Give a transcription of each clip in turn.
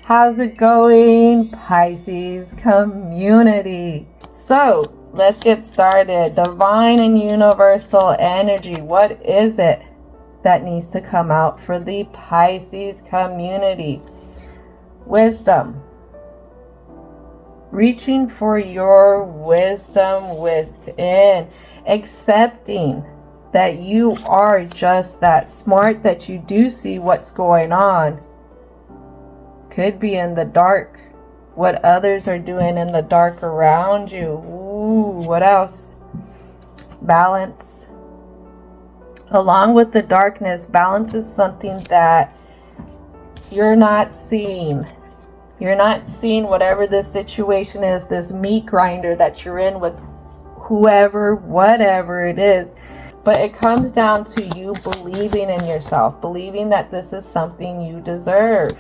How's it going, Pisces community? So let's get started. Divine and universal energy. What is it that needs to come out for the Pisces community? Wisdom. Reaching for your wisdom within. Accepting that you are just that smart, that you do see what's going on. Could be in the dark. What others are doing in the dark around you. Ooh, what else? Balance. Along with the darkness, balance is something that you're not seeing. You're not seeing whatever this situation is, this meat grinder that you're in with whoever, whatever it is. But it comes down to you believing in yourself, believing that this is something you deserve.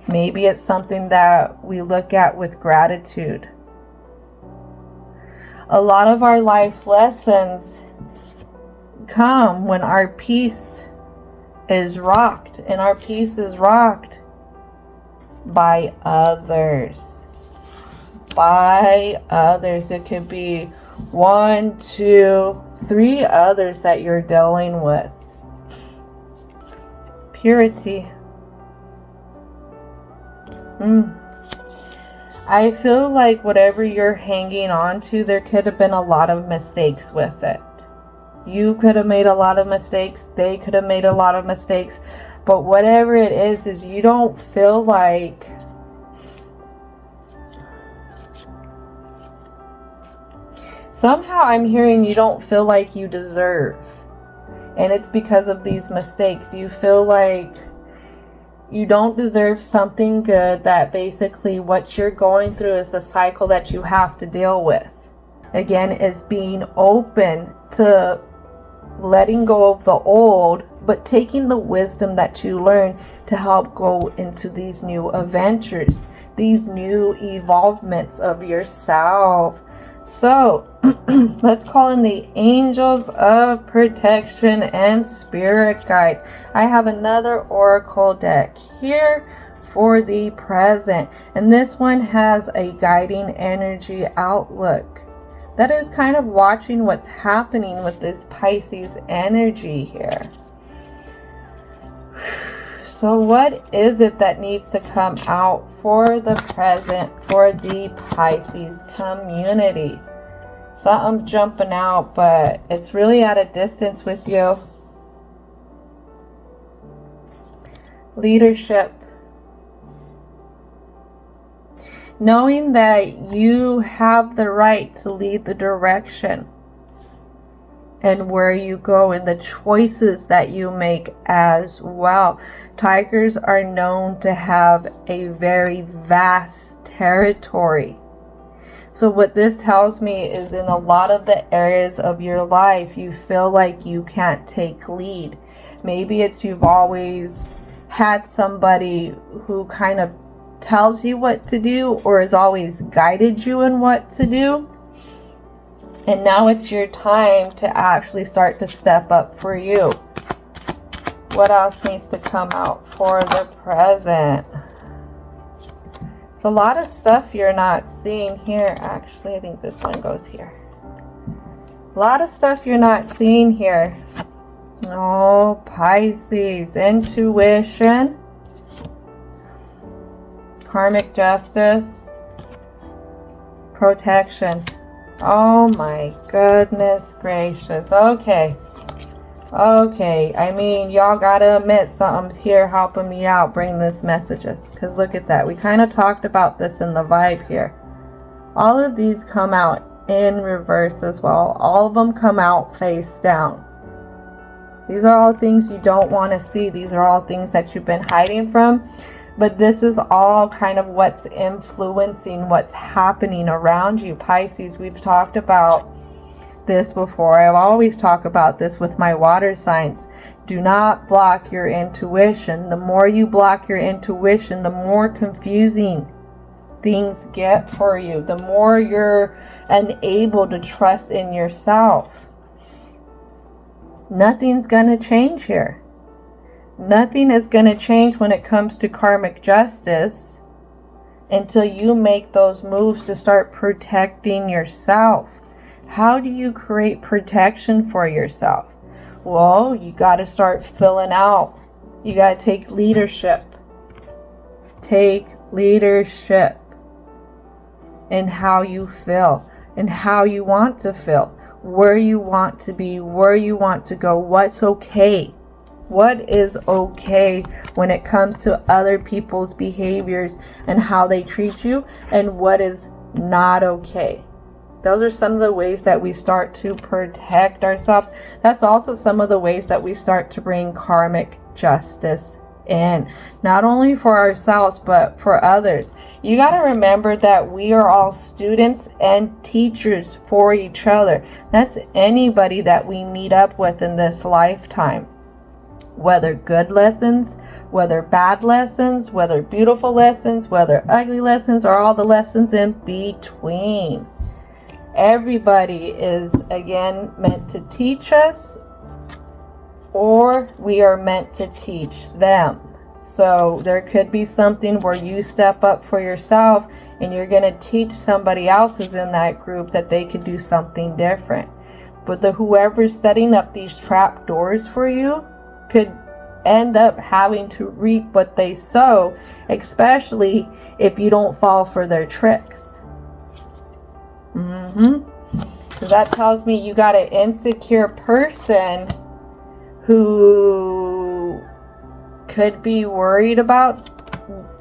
Maybe it's something that we look at with gratitude. A lot of our life lessons come when our peace is rocked, and our peace is rocked by others. By others. It could be 1, 2, 3 others that you're dealing with. Purity. I feel like whatever you're hanging on to, there could have been a lot of mistakes with it. You could have made a lot of mistakes. They could have made a lot of mistakes. But whatever it is you don't feel like somehow I'm hearing you don't feel like you deserve. And it's because of these mistakes. You feel like you don't deserve something good, that basically what you're going through is the cycle that you have to deal with. Again, is being open to letting go of the old, but taking the wisdom that you learn to help go into these new adventures, these new evolvements of yourself. So let's call in the angels of protection and spirit guides. I have another oracle deck here for the present, and this one has a guiding energy outlook that is kind of watching what's happening with this Pisces energy here. So what is it that needs to come out for the present for the Pisces community? Something jumping out, but it's really at a distance with you. Leadership. Knowing that you have the right to lead the direction and where you go and the choices that you make as well. Tigers are known to have a very vast territory. So what this tells me is in a lot of the areas of your life, you feel like you can't take lead. Maybe it's you've always had somebody who kind of tells you what to do or has always guided you in what to do. And now it's your time to actually start to step up for you. What else needs to come out for the present? It's a lot of stuff you're not seeing here. Actually, I think this one goes here. A lot of stuff you're not seeing here. Oh, Pisces. Intuition. Karmic justice. Protection. Oh my goodness gracious. Okay. I mean, y'all gotta admit something's here helping me out bring this messages. Because look at that. We kind of talked about this in the vibe here. All of these come out in reverse as well. All of them come out face down. These are all things you don't want to see. These are all things that you've been hiding from. But this is all kind of what's influencing what's happening around you. Pisces, we've talked about this before. I've always talked about this with my water signs. Do not block your intuition. The more you block your intuition, the more confusing things get for you. The more you're unable to trust in yourself. Nothing's going to change here. Nothing is going to change when it comes to karmic justice. until you make those moves to start protecting yourself. How do you create protection for yourself? Well, you got to start filling out. You got to take leadership. Take leadership in how you feel and how you want to feel, where you want to be, where you want to go, what's okay. What is okay when it comes to other people's behaviors and how they treat you, and what is not okay. Those are some of the ways that we start to protect ourselves. That's also some of the ways that we start to bring karmic justice in, not only for ourselves but for others. You got to remember that we are all students and teachers for each other. That's anybody that we meet up with in this lifetime. Whether good lessons, whether bad lessons, whether beautiful lessons, whether ugly lessons, or all the lessons in between. Everybody is, again, meant to teach us, or we are meant to teach them. So there could be something where you step up for yourself and you're going to teach somebody else who's in that group that they could do something different. But whoever's setting up these trap doors for you could end up having to reap what they sow, especially if you don't fall for their tricks. That tells me you got an insecure person who could be worried about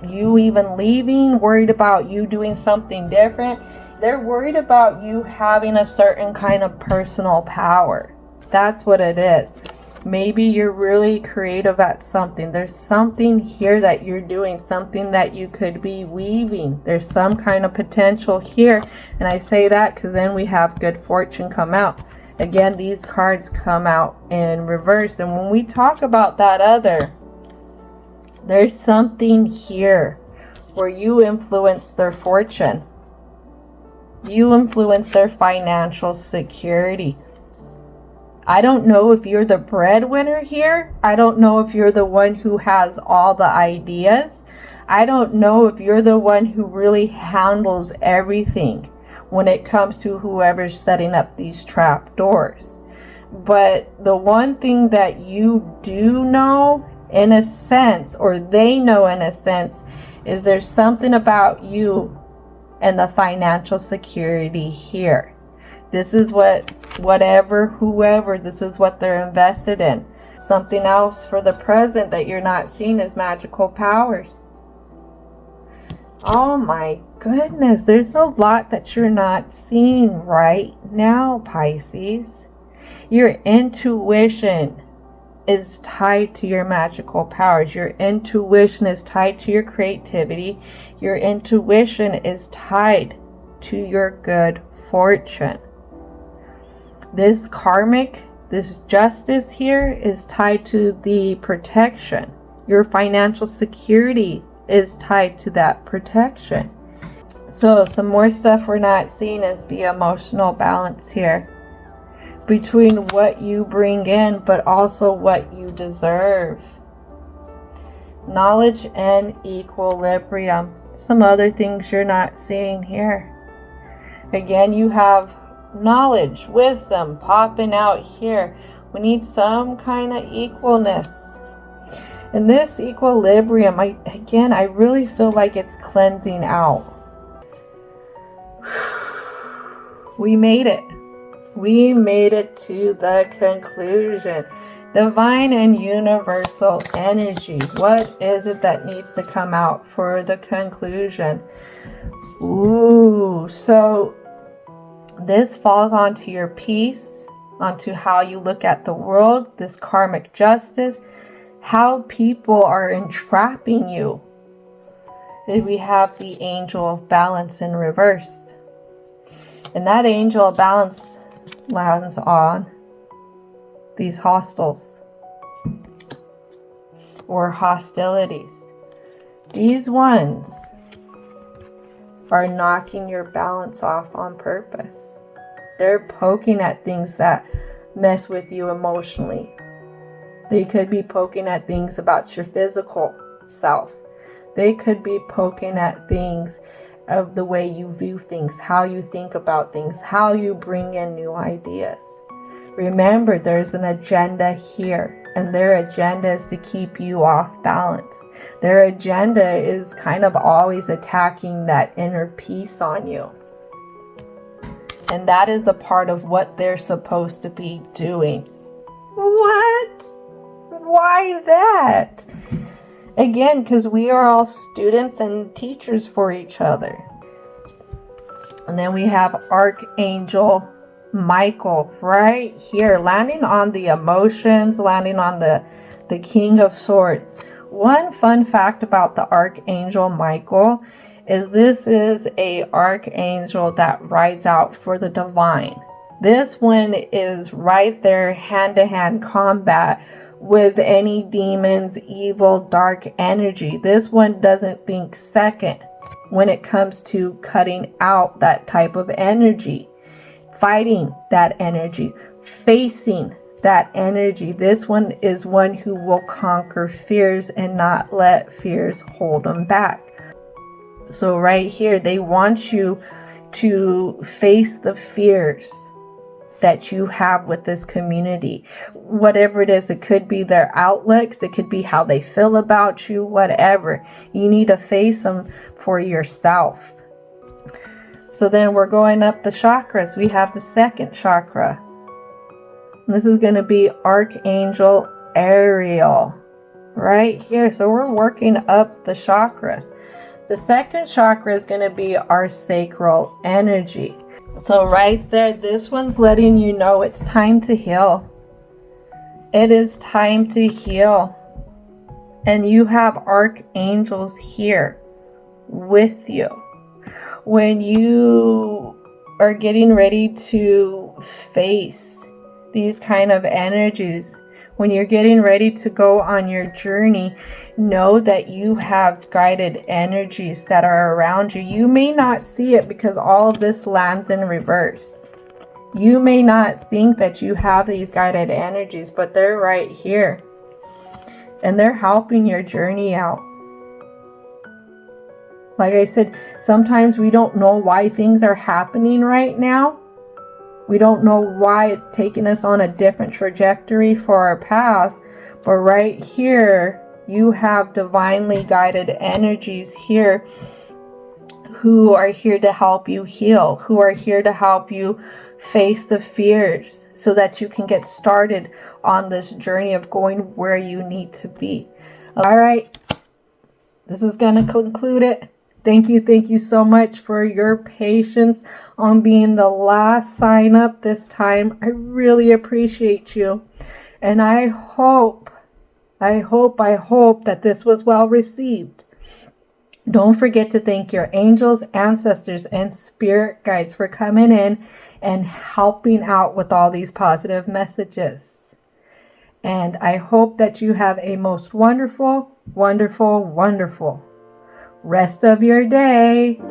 you even leaving, worried about you doing something different. They're worried about you having a certain kind of personal power. That's what it is. Maybe you're really creative at something. There's something here that you're doing, something that you could be weaving. There's some kind of potential here. And I say that because then we have good fortune come out. Again, these cards come out in reverse. And when we talk about that other, there's something here where you influence their fortune. You influence their financial security. I don't know if you're the breadwinner here. I don't know if you're the one who has all the ideas. I don't know if you're the one who really handles everything when it comes to whoever's setting up these trap doors. But the one thing that you do know, in a sense, or they know in a sense, is there's something about you and the financial security here. This is whoever, this is what they're invested in. Something else for the present that you're not seeing is magical powers. Oh my goodness, there's a lot that you're not seeing right now, Pisces. Your intuition is tied to your magical powers. Your intuition is tied to your creativity. Your intuition is tied to your good fortune. This karmic, this justice here is tied to the protection. Your financial security is tied to that protection. So some more stuff we're not seeing is the emotional balance here between what you bring in, but also what you deserve. Knowledge and equilibrium. Some other things you're not seeing here. Again, you have knowledge, wisdom popping out here. We need some kind of equalness. And this equilibrium, I really feel like it's cleansing out. We made it. We made it to the conclusion. Divine and universal energy. What is it that needs to come out for the conclusion? Ooh, so this falls onto your peace, onto how you look at the world, this karmic justice, how people are entrapping you. We have the angel of balance in reverse. And that angel of balance lands on these hostels or hostilities. These ones are knocking your balance off on purpose. They're poking at things that mess with you emotionally. They could be poking at things about your physical self. They could be poking at things of the way you view things, how you think about things, how you bring in new ideas. Remember, there's an agenda here, and their agenda is to keep you off balance. Their agenda is kind of always attacking that inner peace on you. And that is a part of what they're supposed to be doing. What? Why that? Again, because we are all students and teachers for each other. And then we have Archangel Michael right here, landing on the emotions, landing on the King of Swords. One fun fact about the Archangel Michael is this is a archangel that rides out for the divine. This one is right there, hand-to-hand combat with any demons, evil, dark energy. This one doesn't think second when it comes to cutting out that type of energy, fighting that energy, facing that energy. This one is one who will conquer fears and not let fears hold them back. So right here, they want you to face the fears that you have with this community. Whatever it is, it could be their outlooks, it could be how they feel about you, whatever. You need to face them for yourself. So then we're going up the chakras. We have the second chakra. This is going to be Archangel Ariel right here. So we're working up the chakras. The second chakra is going to be our sacral energy. So right there, this one's letting you know it's time to heal. It is time to heal. And you have archangels here with you. When you are getting ready to face these kind of energies, when you're getting ready to go on your journey, know that you have guided energies that are around you. You may not see it because all of this lands in reverse. You may not think that you have these guided energies, but they're right here. And they're helping your journey out. Like I said, sometimes we don't know why things are happening right now. We don't know why it's taking us on a different trajectory for our path. But right here, you have divinely guided energies here who are here to help you heal, who are here to help you face the fears so that you can get started on this journey of going where you need to be. All right, this is going to conclude it. Thank you so much for your patience on being the last sign up this time. I really appreciate you. And I hope that this was well received. Don't forget to thank your angels, ancestors, and spirit guides for coming in and helping out with all these positive messages. And I hope that you have a most wonderful, wonderful, wonderful rest of your day.